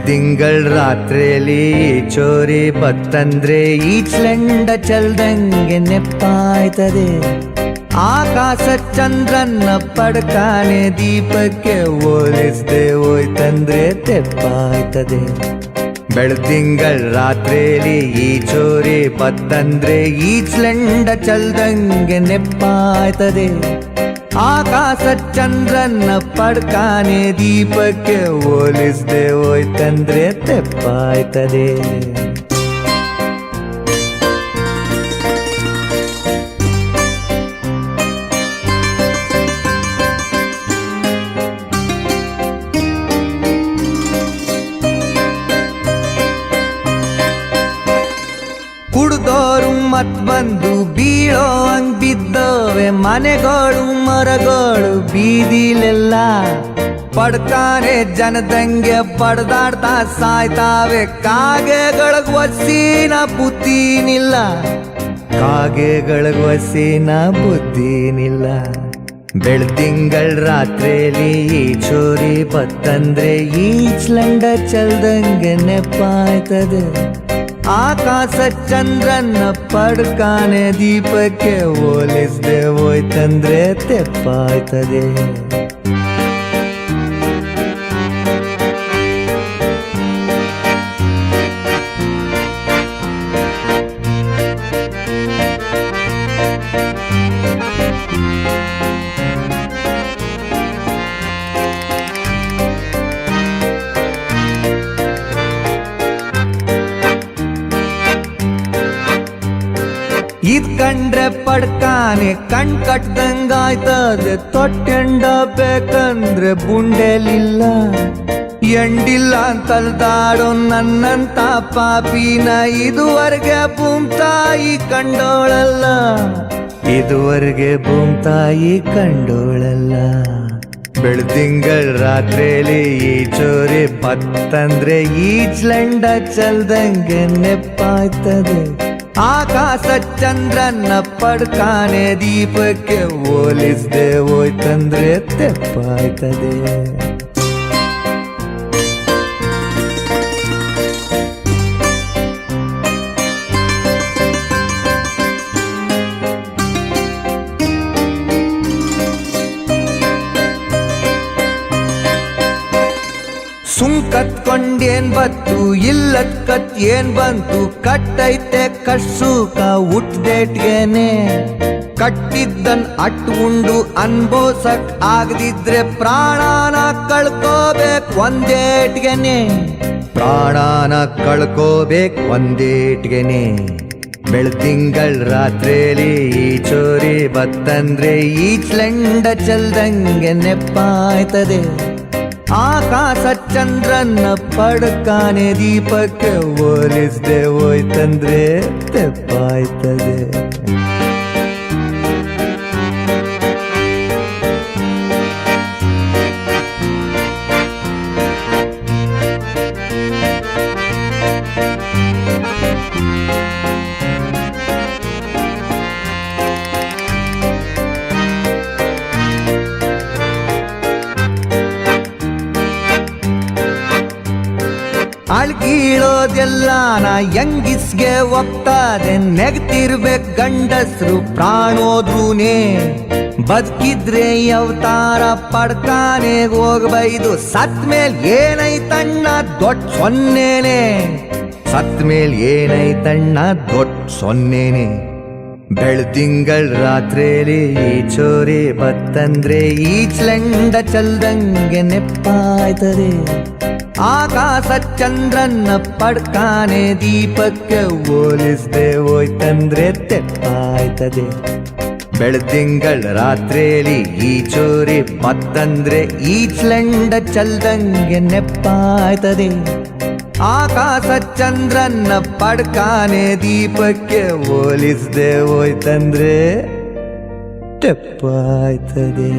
ಬೆಳ್ದಿಂಗಳ್ ರಾತ್ರಿಯಲ್ಲಿ ಚೋರಿ ಬತ್ತಂದ್ರೆ ಈಚ್ಲೆಂಡ ಚಲ್ದಂಗೆ ನೆಪ್ಪಾಯ್ತದೆ. ಆಕಾಶ ಚಂದ್ರನ್ನ ಪಡ್ಕಾನೆ ದೀಪಕ್ಕೆ ಹೋಲಿಸ್ದೆ ಹೋಯ್ತಂದ್ರೆ ತೆಪ್ಪಾಯ್ತದೆ. ಬೆಳ್ದಿಂಗಳ್ ರಾತ್ರಿಯಲ್ಲಿ ಈ ಚೋರಿ ಬತ್ತಂದ್ರೆ ಈಚ್ಲೆಂಡ ಚಲ್ದಂಗೆ ನೆಪ್ಪಾಯ್ತದೆ. ಆಕಾಶ ಚಂದ್ರನ್ನ ಪಡ್ಕಾನೆ ದೀಪಕ್ಕೆ ಹೋಲಿಸ್ದೆ ಹೋಯ್ತಂದ್ರೆ ತೆಪ್ಪಾಯ್ತದೆ. ಕುಡ್ದೋರು ಮತ್ ಬಂದು ಬೀಳೋ ಹಂಗ್ ಬಿದ್ದವೆ ಮನೆಗಳು ಮರಗಳು ಬೀದಿಲೆಲ್ಲ. ಪಡ್ಕಾನೆ ಜನದಂಗೆ ಪಡ್ದಾಡ್ತಾ ಸಾಯ್ತಾವೆ. ಕಾಗೆಗಳಿಗೆ ವಸಿನ ಬುದ್ಧಿನಿಲ್ಲ, ಕಾಗೆಗಳಿಗೆ ವಸಿನ ಬುದ್ಧಿನಿಲ್ಲ. ಬೆಳ್ದಿಂಗಳ್ ರಾತ್ರಿಯಲ್ಲಿ ಈ ಚೋರಿ ಬತ್ತಂದ್ರೆ ಈಚ್ಲೆಂಡ ಚಲ್ದಂಗೆ ನೆಪ್ಪಾಯ್ತದೆ. ಆಕಾಶ ಚಂದ್ರನ್ನ ಪಡ್ಕಾನೆ ದೀಪಕ್ಕೆ ಹೋಲಿಸ್ದೆ ಹೋಯ್ತಂದ್ರೆ ತೆಪ್ಪಾಯ್ತದೆ. ಇದ್ ಕಂಡ್ರೆ ಪಡ್ಕಾನೆ ಕಣ್ ಕಟ್ದಂಗಾಯ್ತದೆ. ತೊಟ್ಟೆಂಡ ಬೇಕಂದ್ರೆ ಬುಂಡೆಲಿಲ್ಲ, ಎಂಡಿಲ್ಲ ಅಂತಲ್ದಾಡೋ ನನ್ನಂತ ಪಾಪಿನ ಇದುವರೆಗೆ ಭೂಮ್ತಾಯಿ ಕಂಡೋಳಲ್ಲ, ಇದುವರೆಗೆ ಭೂಮ್ತಾಯಿ ಕಂಡೋಳಲ್ಲ. ಬೆಳ್ದಿಂಗಳ್ ರಾತ್ರಿಯಲ್ಲಿ ಈ ಚೋರಿ ಬತ್ತಂದ್ರೆ ಈಚ್ಲೆಂಡ ಚಲ್ದಂಗೆ ನೆಪ್ಪಾಯ್ತದೆ. ಆಕಾಶ ಚಂದ್ರನ್ನ ಪಡ್ಕಾನೆ ದೀಪಕ್ಕೆ ಹೋಲಿಸ್ದೆ ಹೋಯ್ತಂದ್ರೆ ತೆಪ್ಪಾಯ್ತದೆ. ಸುಂಕತ್ಕೊಂಡೇನ್ ಬತ್ತು ಇಲ್ಲದ್ ಕತ್ ಏನ್ ಬಂತು. ಕಟ್ಟೈತೆ ಕರ್ಸೂಕ ಹುಟ್ದೇಟ್ಗೆನೆ, ಕಟ್ಟಿದ್ದನ್ ಅಟ್ ಉಂಡು ಅನ್ಬೋಸಕ್ ಆಗದಿದ್ರೆ ಪ್ರಾಣಾನ ಕಳ್ಕೋಬೇಕು ಒಂದೇಟ್ಗೆನೆ, ಪ್ರಾಣಾನ ಕಳ್ಕೋಬೇಕು ಒಂದೇಟ್ಗೆನೆ. ಬೆಳ್ದಿಂಗಳ್ ರಾತ್ರಿಯಲ್ಲಿ ಈ ಚೋರಿ ಬತ್ತಂದ್ರೆ ಈಚ್ಲೆಂಡ ಚಲ್ದಂಗೆ ನೆಪ್ಪಾಯ್ತದೆ. ಆಕಾಶ ಚಂದ್ರನ್ನ ಪಡ್ಕಾನೆ ದೀಪಕ್ಕೆ ಹೋಲಿಸ್ದೆ ಹೋಯ್ತಂದ್ರೆ ತೆಪ್ಪಾಯ್ತದೆ. ಅಳ್ಗೀಳೋದೆಲ್ಲ ನಾ ಯಂಗಿಸ್ಗೆ ಒಪ್ತಾದೆ. ನೆಗ್ತಿರ್ಬೇಕ್ ಗಂಡಸ್ರು ಪ್ರಾಣೋದ್ರೂನೇ, ಬದುಕಿದ್ರೆ ಅವತಾರ ಪಡ್ಕಾನೆ ಹೋಗ್ಬೈದು. ಸತ್ ಮೇಲ್ ಏನೈತಣ್ಣ ದೊಡ್ಡ ಸೊನ್ನೇನೆ, ಸತ್ ಮೇಲ್ ಏನೈತಣ್ಣ ದೊಡ್ಡ ಸೊನ್ನೇನೆ. ಬೆಳ್ದಿಂಗಳ್ ರಾತ್ರಿಯಲ್ಲಿ ಈ ಚೋರಿ ಬತ್ತಂದ್ರೆ ಈಚ್ಲೆಂಡ ಚಲ್ದಂಗೆ ನೆಪ್ಪಾಯ್ತದೆ. ಆಕಾಶ ಚಂದ್ರನ್ನ ಪಡ್ಕಾನೆ ದೀಪಕ್ಕೆ ಹೋಲಿಸ್ದೆ ಹೋಯ್ತಂದ್ರೆ ತೆಪ್ಪಾಯ್ತದೆ. ಬೆಳ್ದಿಂಗಳ್ ರಾತ್ರಿಯಲ್ಲಿ ಈ ಚೋರಿ ಬತ್ತಂದ್ರೆ ಈಚ್ಲೆಂಡ ಚಲ್ದಂಗೆ ನೆಪ್ಪಾಯ್ತದೆ. ಆಕಾಶ ಚಂದ್ರನ್ನ ಪಡ್ಕಾನೆ ದೀಪಕ್ಕೆ ಹೋಲಿಸ್ದೆ ಹೋಯ್ತಂದ್ರೆ ತೆಪ್ಪಾಯ್ತದೆ.